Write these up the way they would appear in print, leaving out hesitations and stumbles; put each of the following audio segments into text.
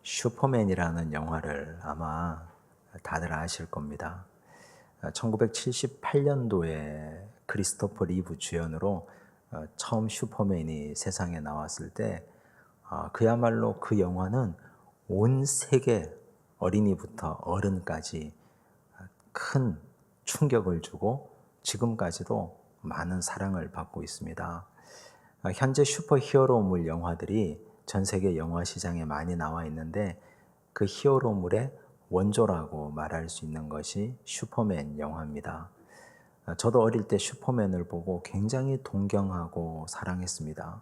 슈퍼맨이라는 영화를 아마 다들 아실 겁니다. 1978년도에 크리스토퍼 리브 주연으로 처음 슈퍼맨이 세상에 나왔을 때 그야말로 그 영화는 온 세계 어린이부터 어른까지 큰 충격을 주고 지금까지도 많은 사랑을 받고 있습니다. 현재 슈퍼히어로물 영화들이 전 세계 영화 시장에 많이 나와 있는데 그 히어로물의 원조라고 말할 수 있는 것이 슈퍼맨 영화입니다. 저도 어릴 때 슈퍼맨을 보고 굉장히 동경하고 사랑했습니다.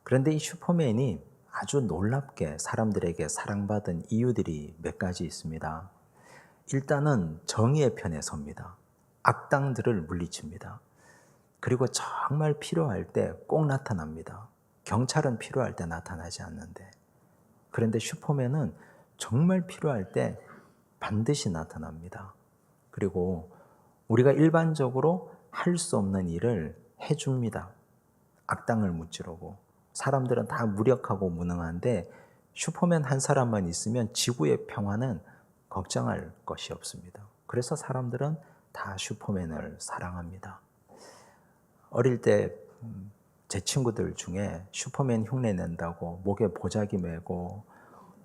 그런데 이 슈퍼맨이 아주 놀랍게 사람들에게 사랑받은 이유들이 몇 가지 있습니다. 일단은 정의의 편에 섭니다. 악당들을 물리칩니다. 그리고 정말 필요할 때 꼭 나타납니다. 경찰은 필요할 때 나타나지 않는데. 그런데 슈퍼맨은 정말 필요할 때 반드시 나타납니다. 그리고 우리가 일반적으로 할 수 없는 일을 해줍니다. 악당을 무찌르고. 사람들은 다 무력하고 무능한데 슈퍼맨 한 사람만 있으면 지구의 평화는 걱정할 것이 없습니다. 그래서 사람들은 다 슈퍼맨을 사랑합니다. 어릴 때 제 친구들 중에 슈퍼맨 흉내 낸다고 목에 보자기 메고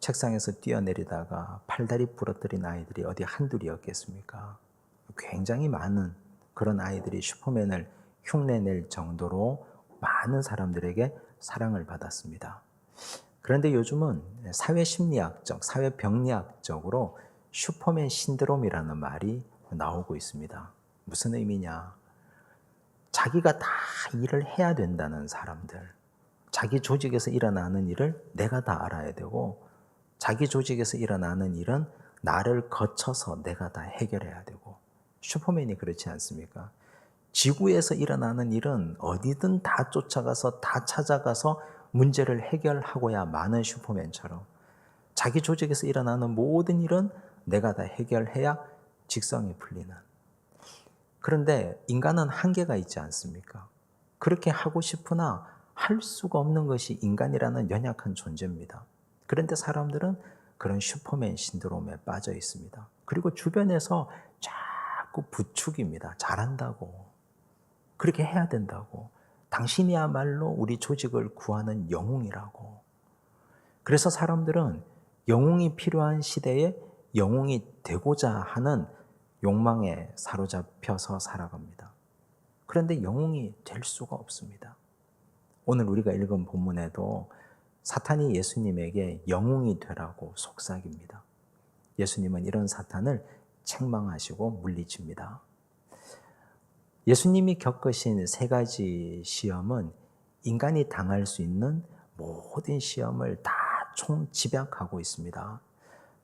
책상에서 뛰어내리다가 팔다리 부러뜨린 아이들이 어디 한둘이었겠습니까? 굉장히 많은 그런 아이들이 슈퍼맨을 흉내낼 정도로 많은 사람들에게 사랑을 받았습니다. 그런데 요즘은 사회심리학적, 사회병리학적으로 슈퍼맨 신드롬이라는 말이 나오고 있습니다. 무슨 의미냐? 자기가 다 일을 해야 된다는 사람들, 자기 조직에서 일어나는 일을 내가 다 알아야 되고 자기 조직에서 일어나는 일은 나를 거쳐서 내가 다 해결해야 되고 슈퍼맨이 그렇지 않습니까? 지구에서 일어나는 일은 어디든 다 쫓아가서 다 찾아가서 문제를 해결하고야 마는 슈퍼맨처럼 자기 조직에서 일어나는 모든 일은 내가 다 해결해야 직성이 풀리는. 그런데 인간은 한계가 있지 않습니까? 그렇게 하고 싶으나 할 수가 없는 것이 인간이라는 연약한 존재입니다. 그런데 사람들은 그런 슈퍼맨 신드롬에 빠져 있습니다. 그리고 주변에서 자꾸 부추깁니다. 잘한다고. 그렇게 해야 된다고. 당신이야말로 우리 조직을 구하는 영웅이라고. 그래서 사람들은 영웅이 필요한 시대에 영웅이 되고자 하는 욕망에 사로잡혀서 살아갑니다. 그런데 영웅이 될 수가 없습니다. 오늘 우리가 읽은 본문에도 사탄이 예수님에게 영웅이 되라고 속삭입니다. 예수님은 이런 사탄을 책망하시고 물리칩니다. 예수님이 겪으신 세 가지 시험은 인간이 당할 수 있는 모든 시험을 다 총집약하고 있습니다.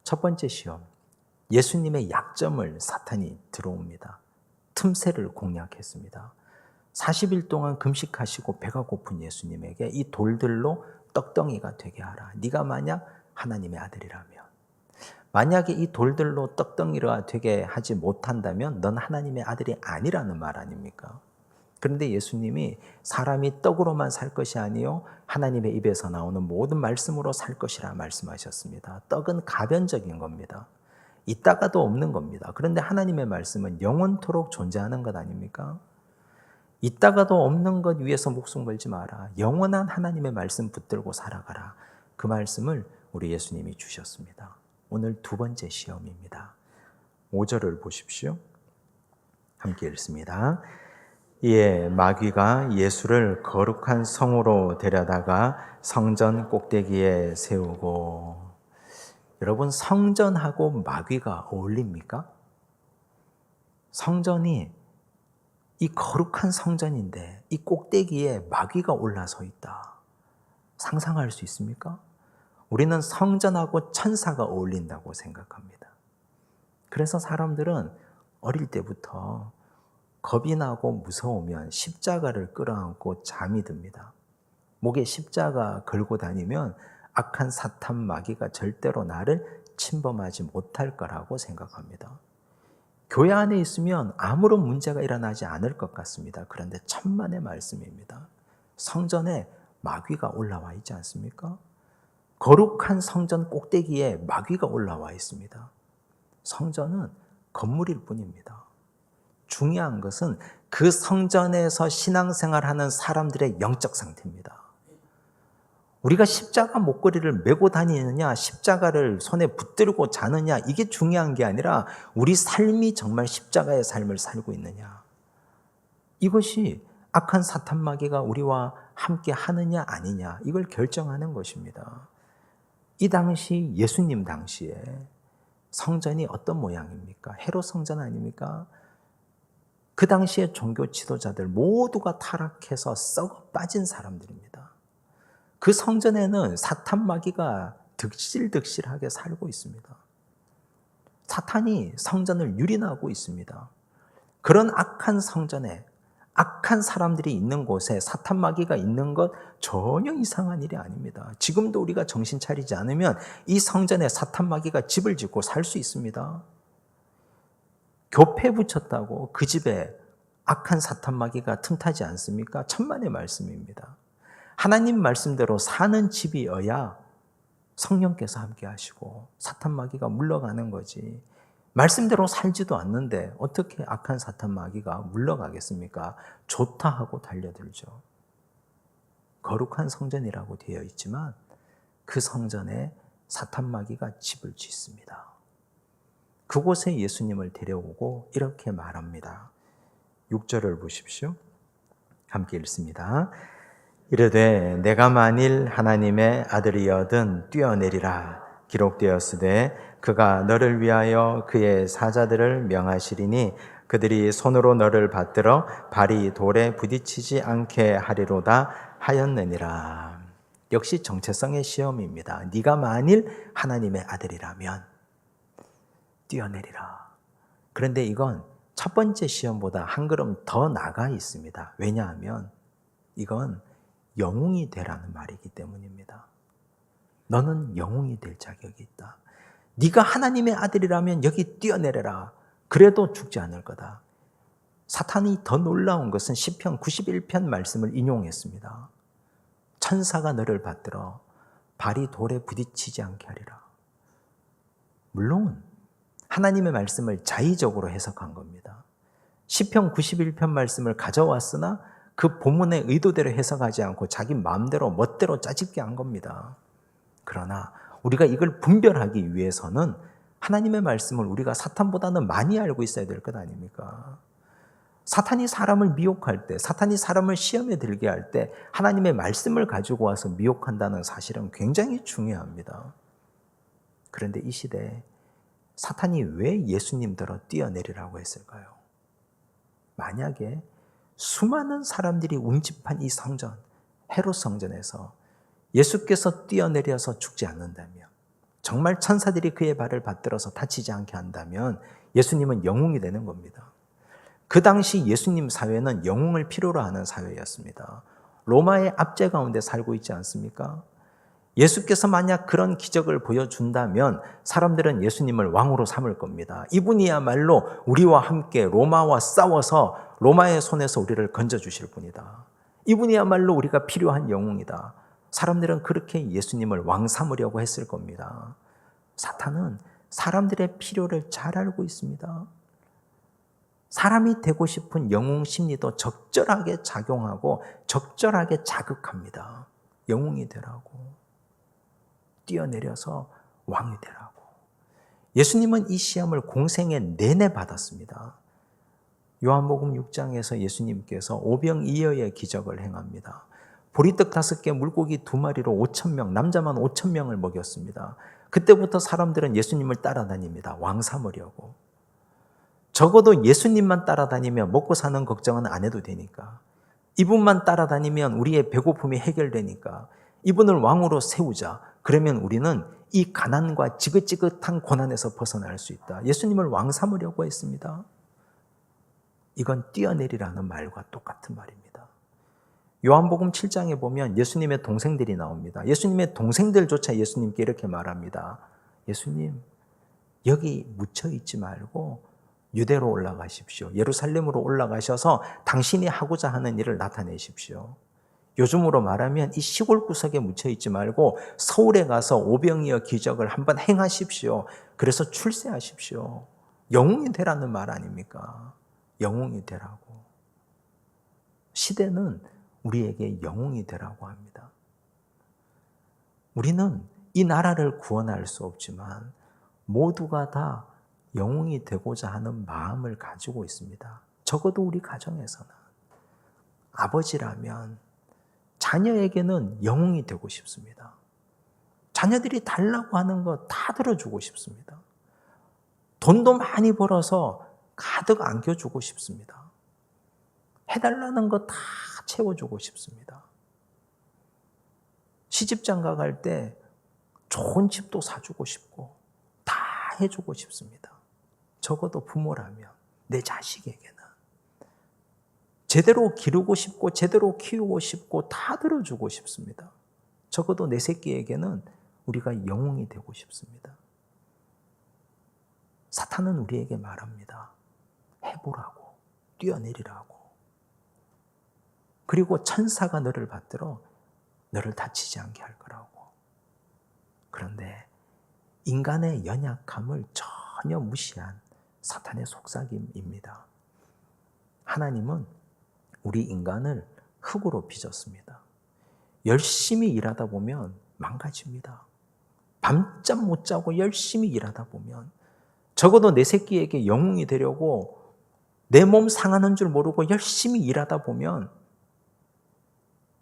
첫 번째 시험, 예수님의 약점을 사탄이 들어옵니다. 틈새를 공략했습니다. 40일 동안 금식하시고 배가 고픈 예수님에게 이 돌들로 떡덩이가 되게 하라. 네가 만약 하나님의 아들이라면. 만약에 이 돌들로 떡덩이가 되게 하지 못한다면 넌 하나님의 아들이 아니라는 말 아닙니까? 그런데 예수님이 사람이 떡으로만 살 것이 아니요 하나님의 입에서 나오는 모든 말씀으로 살 것이라 말씀하셨습니다. 떡은 가변적인 겁니다. 있다가도 없는 겁니다. 그런데 하나님의 말씀은 영원토록 존재하는 것 아닙니까? 있다가도 없는 것 위해서 목숨 걸지 마라. 영원한 하나님의 말씀 붙들고 살아가라. 그 말씀을 우리 예수님이 주셨습니다. 오늘 두 번째 시험입니다. 5절을 보십시오. 함께 읽습니다. 이에 마귀가 예수를 거룩한 성으로 데려다가 성전 꼭대기에 세우고. 여러분, 성전하고 마귀가 어울립니까? 성전이 이 거룩한 성전인데 이 꼭대기에 마귀가 올라서 있다. 상상할 수 있습니까? 우리는 성전하고 천사가 어울린다고 생각합니다. 그래서 사람들은 어릴 때부터 겁이 나고 무서우면 십자가를 끌어안고 잠이 듭니다. 목에 십자가 걸고 다니면 악한 사탄 마귀가 절대로 나를 침범하지 못할 거라고 생각합니다. 교회 안에 있으면 아무런 문제가 일어나지 않을 것 같습니다. 그런데 천만의 말씀입니다. 성전에 마귀가 올라와 있지 않습니까? 거룩한 성전 꼭대기에 마귀가 올라와 있습니다. 성전은 건물일 뿐입니다. 중요한 것은 그 성전에서 신앙생활하는 사람들의 영적 상태입니다. 우리가 십자가 목걸이를 메고 다니느냐, 십자가를 손에 붙들고 자느냐, 이게 중요한 게 아니라 우리 삶이 정말 십자가의 삶을 살고 있느냐. 이것이 악한 사탄 마귀가 우리와 함께 하느냐 아니냐, 이걸 결정하는 것입니다. 이 당시 예수님 당시에 성전이 어떤 모양입니까? 헤롯 성전 아닙니까? 그 당시의 종교 지도자들 모두가 타락해서 썩어 빠진 사람들입니다. 그 성전에는 사탄 마귀가 득실득실하게 살고 있습니다. 사탄이 성전을 유린하고 있습니다. 그런 악한 성전에 악한 사람들이 있는 곳에 사탄 마귀가 있는 것 전혀 이상한 일이 아닙니다. 지금도 우리가 정신 차리지 않으면 이 성전에 사탄 마귀가 집을 짓고 살 수 있습니다. 교패 붙였다고 그 집에 악한 사탄 마귀가 틈타지 않습니까? 천만의 말씀입니다. 하나님 말씀대로 사는 집이어야 성령께서 함께 하시고 사탄 마귀가 물러가는 거지. 말씀대로 살지도 않는데 어떻게 악한 사탄 마귀가 물러가겠습니까? 좋다 하고 달려들죠. 거룩한 성전이라고 되어 있지만 그 성전에 사탄 마귀가 집을 짓습니다. 그곳에 예수님을 데려오고 이렇게 말합니다. 6절을 보십시오. 함께 읽습니다. 이르되 내가 만일 하나님의 아들이여든 뛰어내리라. 기록되었으되 그가 너를 위하여 그의 사자들을 명하시리니 그들이 손으로 너를 받들어 발이 돌에 부딪히지 않게 하리로다 하였느니라. 역시 정체성의 시험입니다. 네가 만일 하나님의 아들이라면 뛰어내리라. 그런데 이건 첫 번째 시험보다 한 걸음 더 나가 있습니다. 왜냐하면 이건 영웅이 되라는 말이기 때문입니다. 너는 영웅이 될 자격이 있다. 네가 하나님의 아들이라면 여기 뛰어내려라. 그래도 죽지 않을 거다. 사탄이 더 놀라운 것은 시편 91편 말씀을 인용했습니다. 천사가 너를 받들어 발이 돌에 부딪히지 않게 하리라. 물론 하나님의 말씀을 자의적으로 해석한 겁니다. 시편 91편 말씀을 가져왔으나 그 본문의 의도대로 해석하지 않고 자기 마음대로 멋대로 짜집게 한 겁니다. 그러나 우리가 이걸 분별하기 위해서는 하나님의 말씀을 우리가 사탄보다는 많이 알고 있어야 될 것 아닙니까? 사탄이 사람을 미혹할 때, 사탄이 사람을 시험에 들게 할 때 하나님의 말씀을 가지고 와서 미혹한다는 사실은 굉장히 중요합니다. 그런데 이 시대에 사탄이 왜 예수님더러 뛰어내리라고 했을까요? 만약에 수많은 사람들이 운집한 이 성전, 헤롯 성전에서 예수께서 뛰어내려서 죽지 않는다면, 정말 천사들이 그의 발을 받들어서 다치지 않게 한다면 예수님은 영웅이 되는 겁니다. 그 당시 예수님 사회는 영웅을 필요로 하는 사회였습니다. 로마의 압제 가운데 살고 있지 않습니까? 예수께서 만약 그런 기적을 보여준다면 사람들은 예수님을 왕으로 삼을 겁니다. 이분이야말로 우리와 함께 로마와 싸워서 로마의 손에서 우리를 건져주실 분이다. 이분이야말로 우리가 필요한 영웅이다. 사람들은 그렇게 예수님을 왕 삼으려고 했을 겁니다. 사탄은 사람들의 필요를 잘 알고 있습니다. 사람이 되고 싶은 영웅 심리도 적절하게 작용하고 적절하게 자극합니다. 영웅이 되라고. 뛰어내려서 왕이 되라고. 예수님은 이 시험을 공생애 내내 받았습니다. 요한복음 6장에서 예수님께서 오병이어의 기적을 행합니다. 보리떡 5개, 물고기 2마리로 5,000명, 남자만 5,000명을 먹였습니다. 그때부터 사람들은 예수님을 따라다닙니다. 왕 삼으려고. 적어도 예수님만 따라다니면 먹고 사는 걱정은 안 해도 되니까. 이분만 따라다니면 우리의 배고픔이 해결되니까. 이분을 왕으로 세우자. 그러면 우리는 이 가난과 지긋지긋한 고난에서 벗어날 수 있다. 예수님을 왕 삼으려고 했습니다. 이건 뛰어내리라는 말과 똑같은 말입니다. 요한복음 7장에 보면 예수님의 동생들이 나옵니다. 예수님의 동생들조차 예수님께 이렇게 말합니다. 예수님, 여기 묻혀있지 말고 유대로 올라가십시오. 예루살렘으로 올라가셔서 당신이 하고자 하는 일을 나타내십시오. 요즘으로 말하면 이 시골 구석에 묻혀있지 말고 서울에 가서 오병이어 기적을 한번 행하십시오. 그래서 출세하십시오. 영웅이 되라는 말 아닙니까? 영웅이 되라고. 시대는 우리에게 영웅이 되라고 합니다. 우리는 이 나라를 구원할 수 없지만 모두가 다 영웅이 되고자 하는 마음을 가지고 있습니다. 적어도 우리 가정에서는. 아버지라면 자녀에게는 영웅이 되고 싶습니다. 자녀들이 달라고 하는 거 다 들어주고 싶습니다. 돈도 많이 벌어서 가득 안겨주고 싶습니다. 해달라는 거 다 채워주고 싶습니다. 시집장가 갈 때 좋은 집도 사주고 싶고 다 해주고 싶습니다. 적어도 부모라면 내 자식에게는 제대로 기르고 싶고 제대로 키우고 싶고 다 들어주고 싶습니다. 적어도 내 새끼에게는 우리가 영웅이 되고 싶습니다. 사탄은 우리에게 말합니다. 해보라고, 뛰어내리라고. 그리고 천사가 너를 받들어 너를 다치지 않게 할 거라고. 그런데 인간의 연약함을 전혀 무시한 사탄의 속삭임입니다. 하나님은 우리 인간을 흙으로 빚었습니다. 열심히 일하다 보면 망가집니다. 밤잠 못 자고 열심히 일하다 보면 적어도 내 새끼에게 영웅이 되려고 내 몸 상하는 줄 모르고 열심히 일하다 보면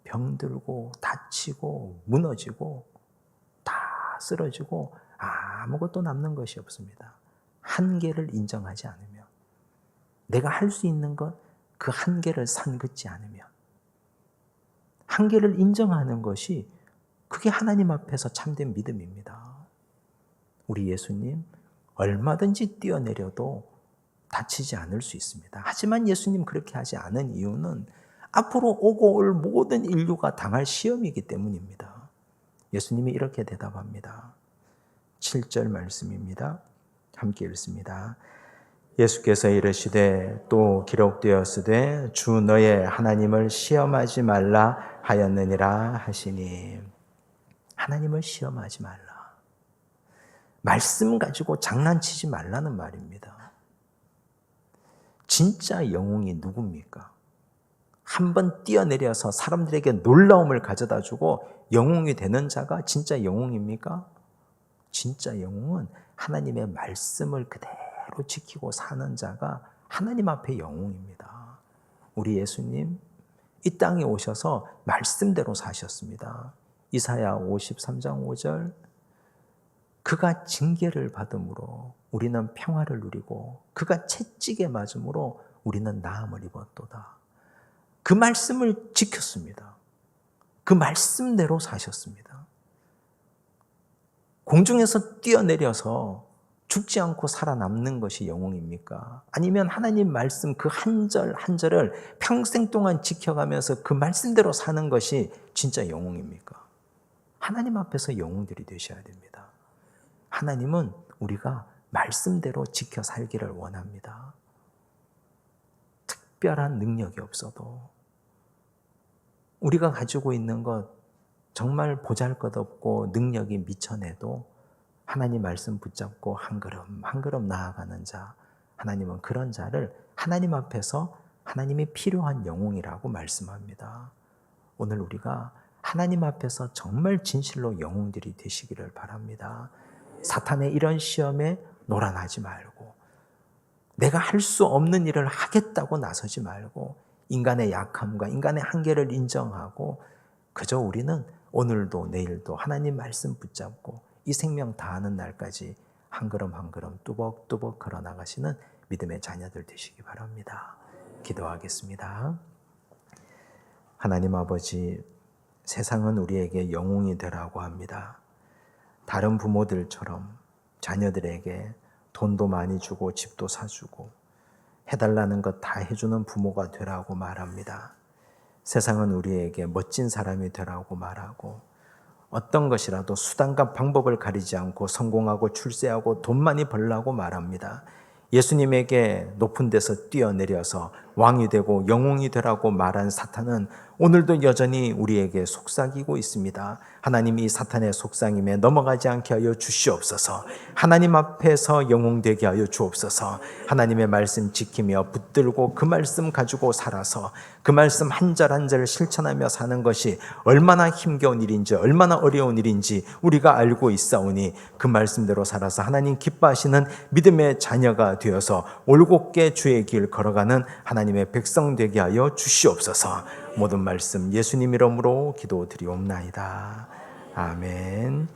병들고 다치고 무너지고 다 쓰러지고 아무것도 남는 것이 없습니다. 한계를 인정하지 않으면, 내가 할 수 있는 것 그 한계를 산긋지 않으면, 한계를 인정하는 것이 그게 하나님 앞에서 참된 믿음입니다. 우리 예수님 얼마든지 뛰어내려도 다치지 않을 수 있습니다. 하지만 예수님 그렇게 하지 않은 이유는 앞으로 오고 올 모든 인류가 당할 시험이기 때문입니다. 예수님이 이렇게 대답합니다. 7절 말씀입니다. 함께 읽습니다. 예수께서 이르시되 또 기록되었으되 주 너의 하나님을 시험하지 말라 하였느니라 하시니. 하나님을 시험하지 말라. 말씀 가지고 장난치지 말라는 말입니다. 진짜 영웅이 누굽니까? 한번 뛰어내려서 사람들에게 놀라움을 가져다 주고 영웅이 되는 자가 진짜 영웅입니까? 진짜 영웅은 하나님의 말씀을 그대로 지키고 사는 자가 하나님 앞에 영웅입니다. 우리 예수님 이 땅에 오셔서 말씀대로 사셨습니다. 이사야 53장 5절, 그가 징계를 받음으로 우리는 평화를 누리고 그가 채찍에 맞음으로 우리는 나음을 입었도다. 그 말씀을 지켰습니다. 그 말씀대로 사셨습니다. 공중에서 뛰어내려서 죽지 않고 살아남는 것이 영웅입니까? 아니면 하나님 말씀 그 한 절 한 절을 평생 동안 지켜가면서 그 말씀대로 사는 것이 진짜 영웅입니까? 하나님 앞에서 영웅들이 되셔야 됩니다. 하나님은 우리가 말씀대로 지켜 살기를 원합니다. 특별한 능력이 없어도 우리가 가지고 있는 것 정말 보잘것없고 능력이 미쳐내도 하나님 말씀 붙잡고 한 걸음 한 걸음 나아가는 자, 하나님은 그런 자를 하나님 앞에서 하나님이 필요한 영웅이라고 말씀합니다. 오늘 우리가 하나님 앞에서 정말 진실로 영웅들이 되시기를 바랍니다. 사탄의 이런 시험에 노란하지 말고, 내가 할 수 없는 일을 하겠다고 나서지 말고, 인간의 약함과 인간의 한계를 인정하고 그저 우리는 오늘도 내일도 하나님 말씀 붙잡고 이 생명 다하는 날까지 한 걸음 한 걸음 뚜벅뚜벅 걸어나가시는 믿음의 자녀들 되시기 바랍니다. 기도하겠습니다. 하나님 아버지, 세상은 우리에게 영웅이 되라고 합니다. 다른 부모들처럼 자녀들에게 돈도 많이 주고 집도 사주고 해달라는 것 다 해주는 부모가 되라고 말합니다. 세상은 우리에게 멋진 사람이 되라고 말하고 어떤 것이라도 수단과 방법을 가리지 않고 성공하고 출세하고 돈 많이 벌라고 말합니다. 예수님에게 높은 데서 뛰어내려서 왕이 되고 영웅이 되라고 말한 사탄은 오늘도 여전히 우리에게 속삭이고 있습니다. 하나님이 이 사탄의 속삭임에 넘어가지 않게 하여 주시옵소서. 하나님 앞에서 영웅되게 하여 주옵소서. 하나님의 말씀 지키며 붙들고 그 말씀 가지고 살아서 그 말씀 한 절 한 절 실천하며 사는 것이 얼마나 힘겨운 일인지 얼마나 어려운 일인지 우리가 알고 있사오니 그 말씀대로 살아서 하나님 기뻐하시는 믿음의 자녀가 되어서 올곧게 주의 길 걸어가는 하나님의 백성 되게 하여 주시옵소서. 모든 말씀 예수님 이름으로 기도드리옵나이다. 아멘.